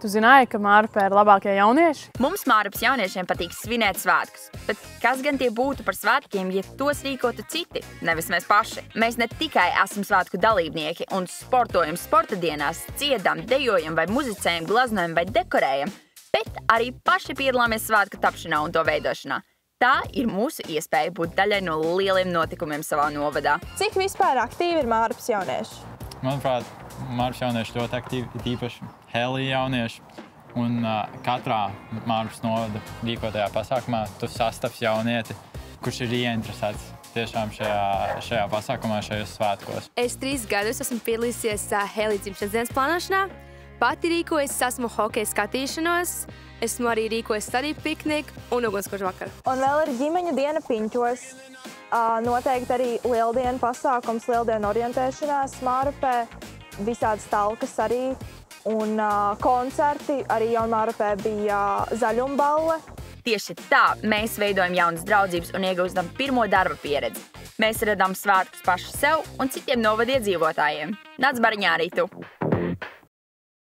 Tu zināji, ka Mārupē ir labākie jaunieši? Mums Mārupas jauniešiem patīk svinēt svētkus, bet kas gan tie būtu par svētkiem, ja tos rīkotu citi, nevis mēs paši? Mēs ne tikai esam svētku dalībnieki un sportojam sporta dienās, dziedam, dejojam vai muzicējam, glaznojam vai dekorējam, bet arī paši piedalāmies svētku tapšanā un to veidošanā. Tā ir mūsu iespēja būt daļai no lieliem notikumiem savā novadā. Cik vispār aktīvi ir Mārupas jaunieši? Manuprāt, Mārupas jaunieši ļoti aktīvi, īpaši Helija jaunieši. Un katrā Mārupas novada rīkotajā pasākumā tu sastaps jaunieti, kurš ir ieinteresēts tiešām šajā pasākumā, šajos svētkos. Es 3 gadus esmu piedalījusies Helijas dzimšanas dienas plānošanā. Pati rīkojos, esmu hokeja skatīšanos, esmu arī rīkojis stadiju pikniku un ugunskožu vakaru. Un vēl ir ģimeņu diena Piņķos. Noteikti arī lieldienu pasākums, lieldienu orientēšanās Mārupē, visādas talkas arī un koncerti. Arī Jaunmārupē bija zaļumballe. Tieši tā mēs veidojam jaunas draudzības un iegūstam pirmo darba pieredzi. Mēs radām svētkus paši sev un citiem novada iedzīvotājiem. Nāc bariņā arī tu!